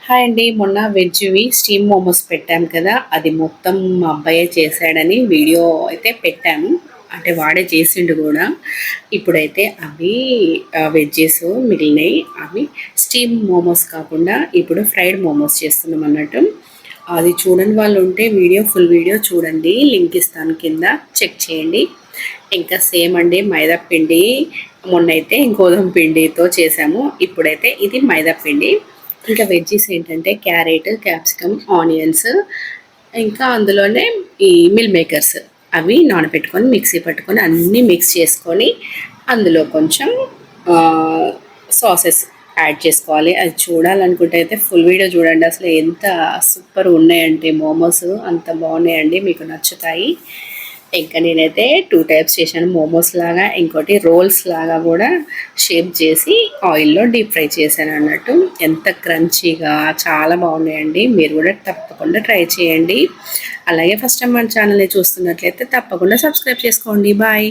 Hi అండి. మొన్న వెజ్‌వి steam momos పెట్టాం కదా! అది మొత్తం మా అబ్బాయే చేశాడని వీడియో అయితే పెట్టాను. అంటే వాడే చేసిండు గూడా. ఇప్పుడైతే అవి వెజ్జెస్ మిగిలినయి. అవి స్టీమ్ మోమోస్ కాకుండా ఇప్పుడు ఫ్రైడ్ మోమోస్ చేస్తున్నామన్నట్టు. అది చూడని వాళ్ళు ఉంటే ఫుల్ వీడియో చూడండి. లింక్ ఇస్తాను కింద చెక్ చేయండి. ఇంకా సేమ్ అండి మైదా పిండి మొన్నైతే గోధుమ పిండితో చేసాము. ఇప్పుడైతే ఇది మైదా పిండి. ఇంకా వెజ్జీస్ ఏంటంటే క్యారెట్, క్యాప్సికమ్, ఆనియన్స్ ఇంకా అందులోనే ఈ మిల్ మేకర్స్ అవి నానబెట్టుకొని మిక్సీ పట్టుకొని అన్నీ మిక్స్ చేసుకొని అందులో కొంచెం సాసెస్ యాడ్ చేసుకోవాలి. అది చూడాలనుకుంటే అయితే ఫుల్ వీడియో చూడండి. అసలు ఎంత సూపర్ ఉన్నాయంటే మోమోస్ అంత బాగున్నాయండి, మీకు నచ్చుతాయి. ఇంకా నేనైతే 2 టైప్స్ చేశాను. మోమోస్ లాగా, ఇంకోటి రోల్స్ లాగా కూడా షేప్ చేసి ఆయిల్‌లో డీప్ ఫ్రై చేశానన్నట్టు. ఎంత క్రంచీగా చాలా బాగున్నాయండి. మీరు కూడా తప్పకుండా ట్రై చేయండి. అలాగే ఫస్ట్ టైం మన ఛానల్‌ని చూస్తున్నట్లయితే తప్పకుండా సబ్స్క్రైబ్ చేసుకోండి. బాయ్.